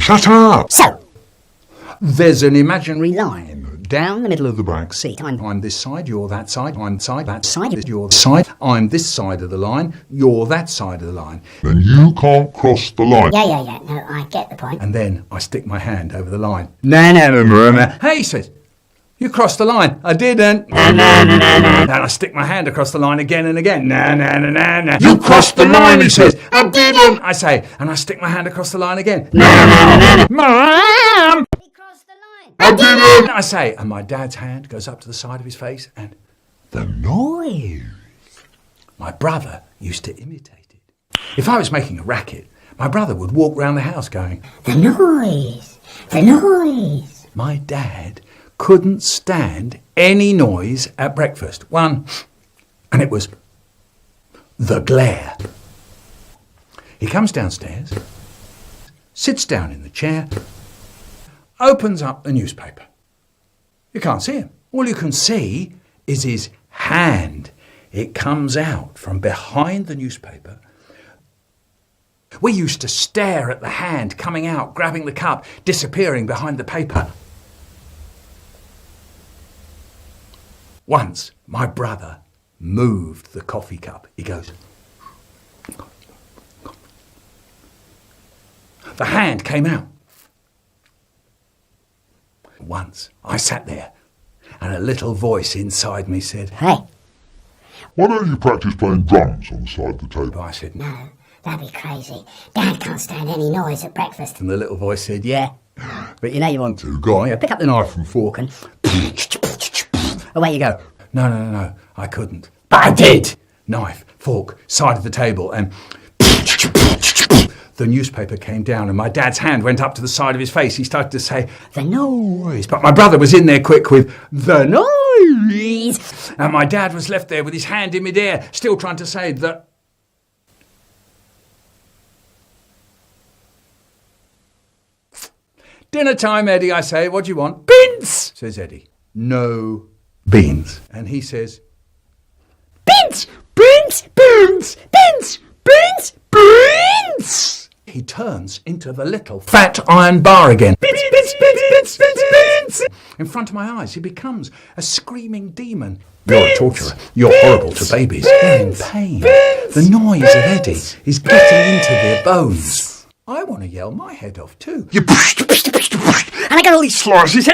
Shut up! So, there's an imaginary line down the middle of the back seat. I'm this side, you're that side, I'm that side, you're this side, I'm this side of the line, you're that side of the line. Then you can't cross the line. Yeah, no, I get the point. And then I stick my hand over the line. No. Hey, he says, you crossed the line. I didn't. No. And I stick my hand across the line again and again. No. You crossed the line, he says. I didn't. I say, and I stick my hand across the line again. Mom! He crossed the line. I didn't! I say, and my dad's hand goes up to the side of his face, and The noise. my brother used to imitate it. If I was making a racket, my brother would walk round the house going, The noise. The noise. my dad couldn't stand any noise at breakfast. One, and it was the glare. He comes downstairs, sits down in the chair, opens up the newspaper. You can't see him. All you can see is his hand. It comes out from behind the newspaper. We used to stare at the hand coming out, grabbing the cup, disappearing behind the paper. Once, my brother moved the coffee cup. He goes, the hand came out. Once, I sat there, and a little voice inside me said, Hey, Why don't you practice playing drums on the side of the table? I said, no. no, that'd be crazy. Dad can't stand any noise at breakfast. And the little voice said, yeah, but you know you want to. Go on, yeah, pick up the knife and fork and away you go. No, I couldn't. But I did. Knife, fork, side of the table, and the newspaper came down and my dad's hand went up to the side of his face. He started to say, the noise. But my brother was in there quick with, the noise. And my dad was left there with his hand in midair, still trying to say that. Dinner time, Eddie, I say. What do you want? Beans, says Eddie. No beans. And he says, beans, beans, beans, beans, beans, beans. He turns into the little fat iron bar again. Beans, beans, beans, beans, beans, beans. In front of my eyes, he becomes a screaming demon. You're a torturer. You're horrible to babies. They're in pain. The noise of Eddie is getting into their bones. I want to yell my head off too. You And I got all these slices.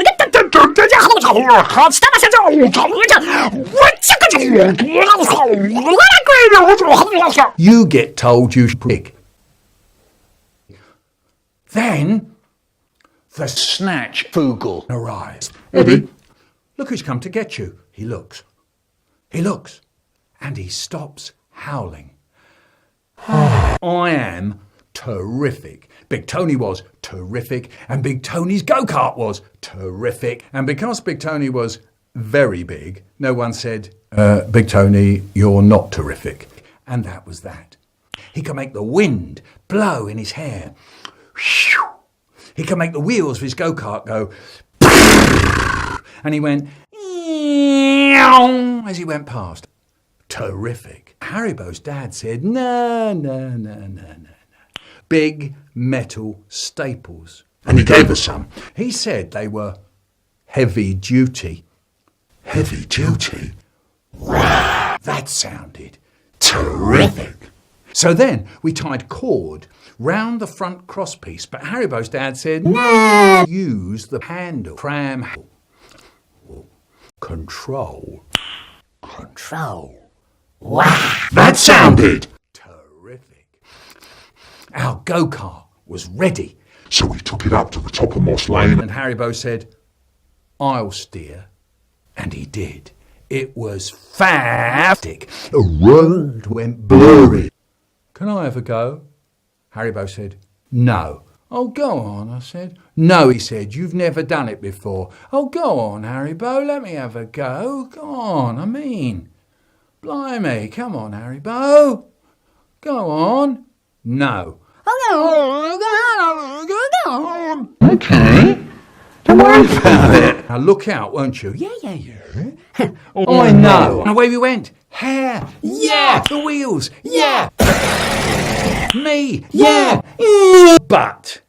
You get told you prick. Then the snatch Fugel arrives. Eddie, look who's come to get you. He looks, and he stops howling. I am terrific. Big Tony was terrific, and Big Tony's go-kart was terrific. And because Big Tony was very big, no one said, Big Tony, you're not terrific. And that was that. He could make the wind blow in his hair. He could make the wheels of his go-kart go. And he went as he went past. Terrific. Haribo's dad said, no. Big metal staples. And he gave us some. He said they were heavy duty. Heavy duty? That sounded terrific. So then we tied cord round the front crosspiece, but Haribo's dad said, no, use the handle, pram handle. Control. Wow. That sounded. Terrific. Our go-kart was ready. So we took it up to the top of Moss Lane. And Haribo said, I'll steer. And he did. It was fantastic. The road went blurry. Can I have a go? Haribo said, no. Oh, go on, I said. No, he said, you've never done it before. Oh, go on, Haribo, let me have a go. Go on, I mean. Blimey, come on, Haribo. Go on. No. Okay. Don't worry about it. Now look out, won't you? Yeah. I know. And away we went. Hair. Yeah. The wheels. Yeah. Me. Yeah. But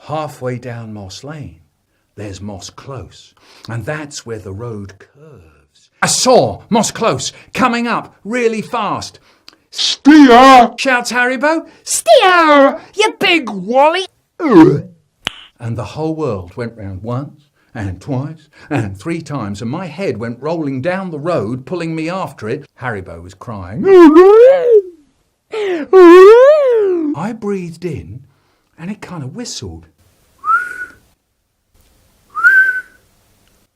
Halfway down Moss Lane, there's Moss Close, and that's where the road curves. I saw Moss Close coming up really fast. Steer! Shouts Haribo. Steer, you big wally. And the whole world went round once and twice and 3 times, and my head went rolling down the road, pulling me after it. Haribo was crying. I breathed in, and it kind of whistled.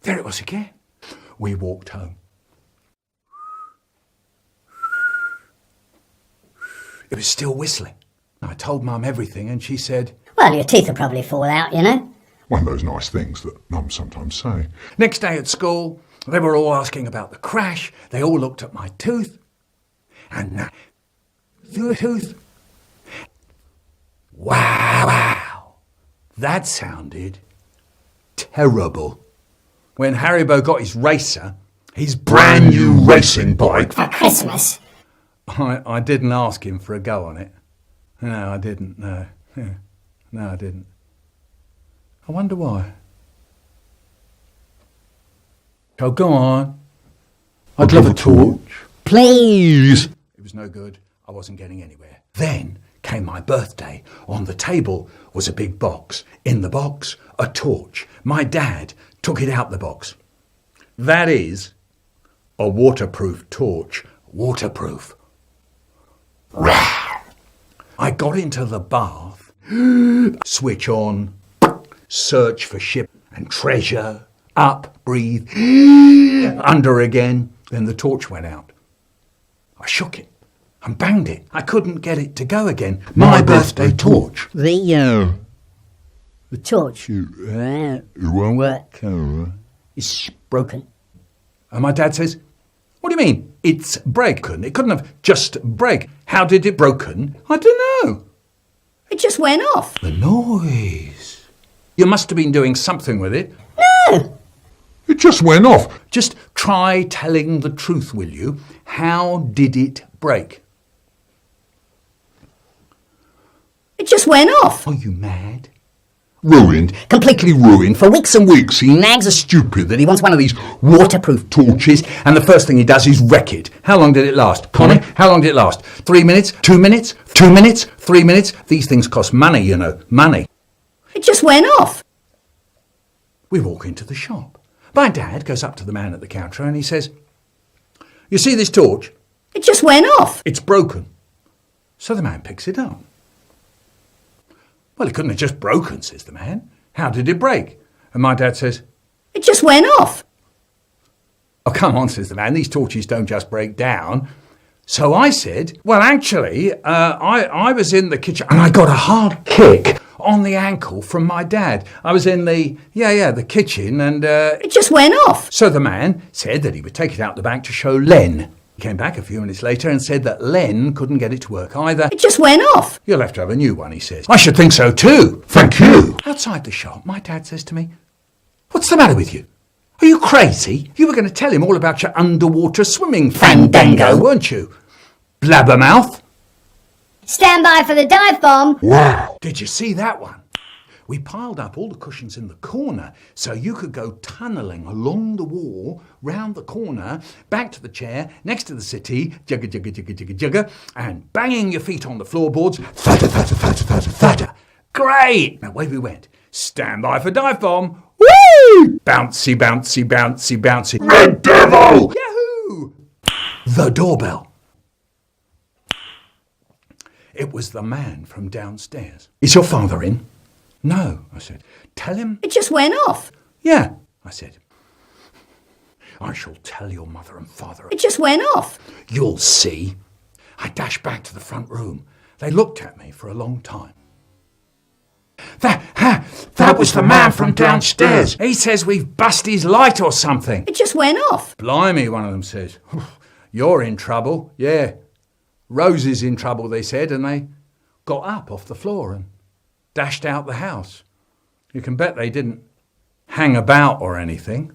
There it was again. We walked home. It was still whistling. I told Mum everything, and she said, Well, your teeth will probably fall out, you know. One of those nice things that mums sometimes say. Next day at school, they were all asking about the crash. They all looked at my tooth. And the tooth. Wow. That sounded terrible. When Haribo got his racer, his brand new racing bike, For Christmas. I didn't ask him for a go on it. No, I didn't, no. Yeah. No, I didn't. I wonder why. Oh, go on. I'd love a torch. Please. It was no good. I wasn't getting anywhere. Then came my birthday. On the table was a big box. In the box, a torch. My dad took it out the box. That is a waterproof torch. Waterproof. I got into the bath, switch on, search for ship and treasure, up, breathe, under again. Then the torch went out. I shook it and banged it. I couldn't get it to go again. My birthday torch. The Torch. it won't work. It's broken. And my dad says, what do you mean? It's broken. It couldn't have just break. How did it broken? I don't know. It just went off. The noise. You must have been doing something with it. No. It just went off. Just try telling the truth, will you? How did it break? It just went off. Are you mad? Ruined. Completely ruined. For weeks and weeks, he nags a stupid that he wants one of these waterproof Torches, and the first thing he does is wreck it. How long did it last? Connie, how long did it last? 3 minutes? 2 minutes? 2 minutes? 3 minutes? These things cost money, you know. Money. It just went off. We walk into the shop. My dad goes up to the man at the counter and he says, you see this torch? It just went off. It's broken. So the man picks it up. Well, it couldn't have just broken, says the man. How did it break? And my dad says, It just went off. oh, come on, says the man. These torches don't just break down. So I said, well, actually, I was in the kitchen and I got a hard kick on the ankle from my dad. I was in the kitchen and... It just went off. So the man said that he would take it out the back to show Len. He came back a few minutes later and said that Len couldn't get it to work either. It just went off. You'll have to have a new one, he says. I should think so too. Thank you. Outside the shop, my dad says to me, what's the matter with you? Are you crazy? You were going to tell him all about your underwater swimming fandango, weren't you? Blabbermouth. Stand by for the dive bomb. Wow. Did you see that one? We piled up all the cushions in the corner so you could go tunnelling along the wall, round the corner, back to the chair, next to the settee, jugga, jugga, jugga, jugga, jugga, and banging your feet on the floorboards, thudder, thudder, thudder, thudder, thudder. Great! Now away we went. Stand by for dive bomb. Woo! Bouncy, bouncy, bouncy, bouncy. Red Devil! Yahoo! The doorbell. It was the man from downstairs. Is your father in? No, I said. Tell him. It just went off. Yeah, I said. I shall tell your mother and father. It just went off. You'll see. I dashed back to the front room. They looked at me for a long time. That was the man from downstairs. He says we've bust his light or something. It just went off. Blimey, one of them says. You're in trouble. Yeah. Rose is in trouble, they said, and they got up off the floor and dashed out the house. You can bet they didn't hang about or anything.